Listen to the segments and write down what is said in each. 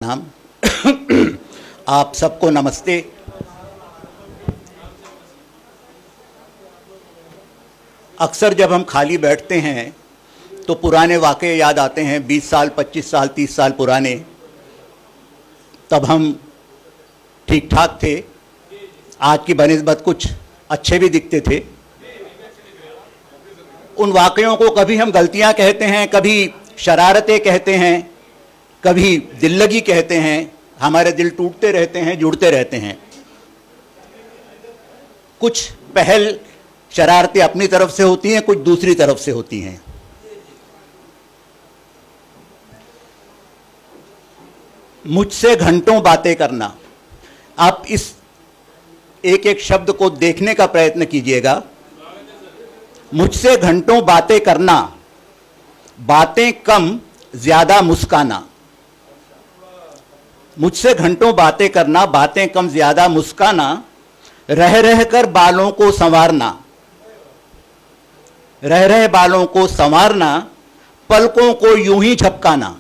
नाम आप सबको नमस्ते। अक्सर जब हम खाली बैठते हैं तो पुराने वाक़े याद आते हैं, 20 साल 25 साल 30 साल पुराने। तब हम ठीक ठाक थे, आज की बनिस्बत कुछ अच्छे भी दिखते थे। उन वाक़यों को कभी हम गलतियां कहते हैं, कभी शरारतें कहते हैं, कभी दिल्लगी कहते हैं। हमारे दिल टूटते रहते हैं, जुड़ते रहते हैं। कुछ पहल शरारतें अपनी तरफ से होती हैं, कुछ दूसरी तरफ से होती हैं। मुझसे घंटों बातें करना, आप इस एक एक शब्द को देखने का प्रयत्न कीजिएगा। मुझसे घंटों बातें करना, बातें कम ज्यादा मुस्काना। मुझसे घंटों बातें करना, बातें कम ज्यादा मुस्काना। रह रह कर बालों को संवारना, रह रह बालों को संवारना। पलकों को यूं ही झपकाना,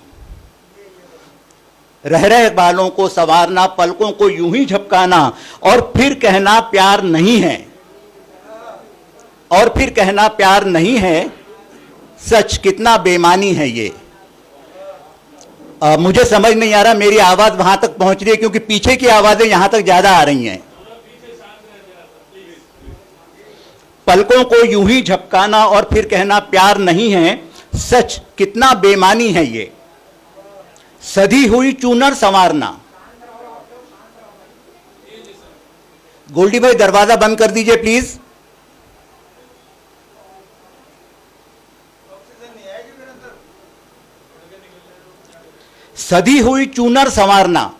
रह रह बालों को संवारना, पलकों को यूं ही झपकाना। और फिर कहना प्यार नहीं है, और फिर कहना प्यार नहीं है। सच कितना बेईमानी है ये। मुझे समझ नहीं आ रहा मेरी आवाज वहां तक पहुंच रही है, क्योंकि पीछे की आवाजें यहां तक ज्यादा आ रही हैं। पलकों को यूं ही झपकाना और फिर कहना प्यार नहीं है। सच कितना बेईमानी है ये। सधी हुई चूनर संवारना। गोल्डी भाई दरवाजा बंद कर दीजिए प्लीज। सधी हुई चूनर संवारना,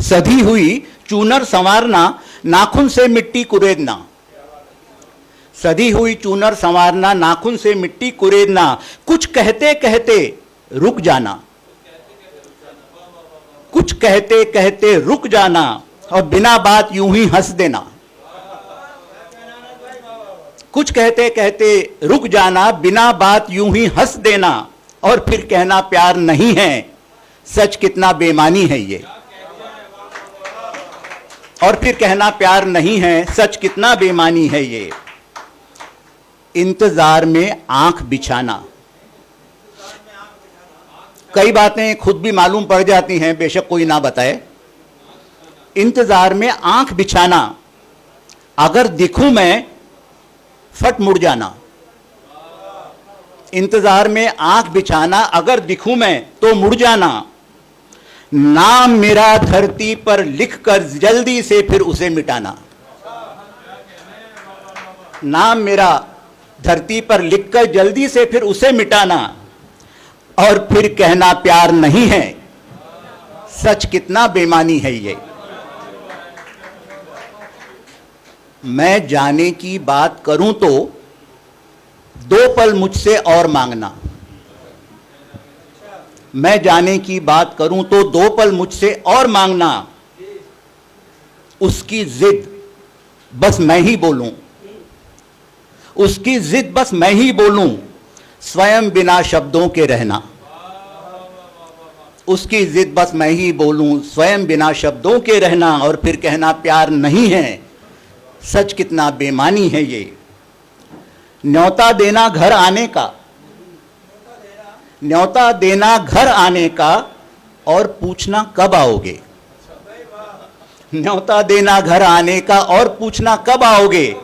सधी हुई चूनर संवारना। नाखून से मिट्टी कुरेदना, सधी हुई चूनर संवारना, नाखून से मिट्टी कुरेदना। कुछ कहते कहते रुक जाना, कुछ कहते कहते रुक जाना। और बिना बात यूं ही हंस देना। कुछ कहते कहते रुक जाना, बिना बात यूं ही हंस देना। और फिर कहना प्यार नहीं है। सच कितना बेईमानी है ये। और फिर कहना प्यार नहीं है। सच कितना बेईमानी है ये। इंतजार में आंख बिछाना। कई बातें खुद भी मालूम पड़ जाती हैं, बेशक कोई ना बताए। इंतजार में आंख बिछाना, अगर दिखूं मैं फट मुड़ जाना। इंतजार में आंख बिछाना, अगर दिखूं मैं तो मुड़ जाना। नाम मेरा धरती पर लिखकर जल्दी से फिर उसे मिटाना। नाम मेरा धरती पर लिखकर जल्दी से फिर उसे मिटाना। और फिर कहना प्यार नहीं है। सच कितना बेईमानी है ये। मैं जाने की बात करूं तो 2 पल मुझसे और मांगना। मैं जाने की बात करूं तो 2 पल मुझसे और मांगना। उसकी जिद बस मैं ही बोलूं, उसकी जिद बस मैं ही बोलूं। स्वयं बिना शब्दों के रहना, उसकी जिद बस मैं ही बोलूं, स्वयं बिना शब्दों के रहना। और फिर कहना प्यार नहीं है। सच कितना बेईमानी है ये। न्योता देना घर आने का, न्योता देना घर आने का। और पूछना कब आओगे। न्योता देना घर आने का और पूछना कब आओगे।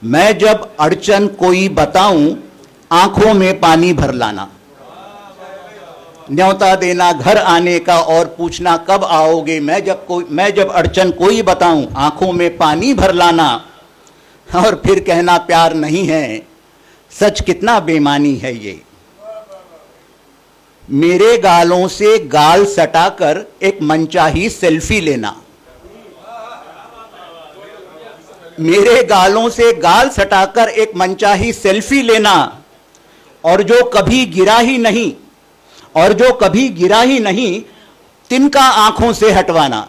मैं जब अड़चन कोई बताऊं, आंखों में पानी भर लाना। न्योता देना घर आने का और पूछना कब आओगे। मैं जब अड़चन कोई बताऊं, आंखों में पानी भर लाना। और फिर कहना प्यार नहीं है। सच कितना बेईमानी है ये। मेरे गालों से गाल सटाकर एक मनचाही सेल्फी लेना। मेरे गालों से गाल सटाकर एक मनचाही सेल्फी लेना। और जो कभी गिरा ही नहीं, और जो कभी गिरा ही नहीं, तिनका आंखों से हटवाना।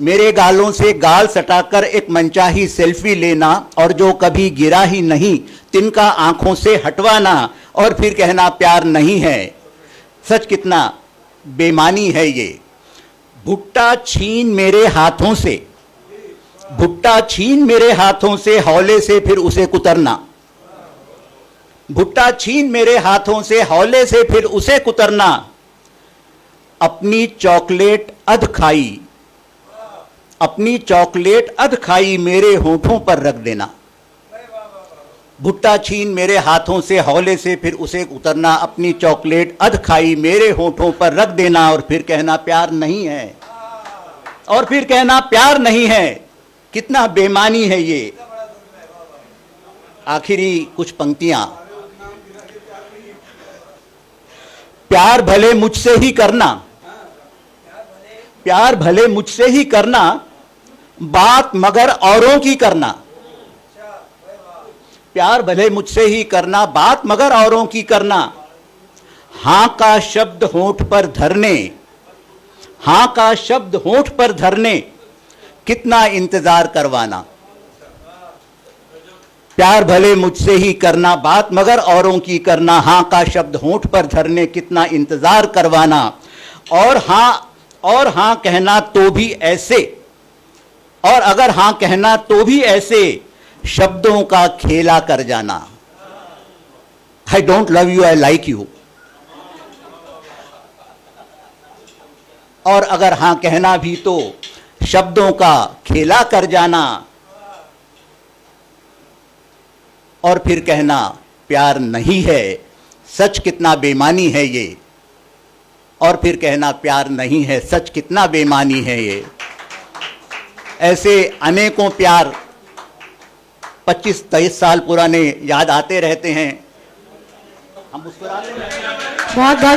मेरे गालों से गाल सटाकर एक मनचाही सेल्फी लेना। और जो कभी गिरा ही नहीं, तिनका आंखों से हटवाना। और फिर कहना प्यार नहीं है। सच कितना बेमानी है ये। भुट्टा छीन मेरे हाथों से, भुट्टा छीन मेरे हाथों से हौले से फिर उसे कुतरना, भुट्टा छीन मेरे हाथों से हौले से फिर उसे कुतरना, अपनी चॉकलेट अध खाई, अपनी चॉकलेट अध खाई मेरे होठों पर रख देना। भुट्टा छीन मेरे हाथों से हौले से फिर उसे उतरना, अपनी चॉकलेट अध खाई मेरे होठों पर रख देना, और फिर कहना प्यार नहीं है, और फिर कहना प्यार नहीं है। कितना बेमानी है ये। आखिरी कुछ पंक्तियां। प्यार भले मुझसे ही करना, प्यार भले मुझसे ही करना, बात मगर औरों की करना। प्यार भले मुझसे ही करना, बात मगर औरों की करना। हां का शब्द होंठ पर धरने, हां का शब्द होंठ पर धरने, कितना इंतजार करवाना। प्यार भले मुझसे ही करना, बात मगर औरों की करना, हां का शब्द होंठ पर धरने, कितना इंतजार करवाना। और हां कहना तो भी ऐसे, और अगर हां कहना तो भी ऐसे, शब्दों का खेला कर जाना। I don't love you, I like you. और अगर हां कहना भी तो शब्दों का खेला कर जाना, और फिर कहना प्यार नहीं है। सच कितना बेमानी है ये। और फिर कहना प्यार नहीं है। सच कितना बेमानी है ये। ऐसे अनेकों प्यार 25-23 साल पुराने याद आते रहते हैं। हम मुस्कुरा लें। बहुत बहुत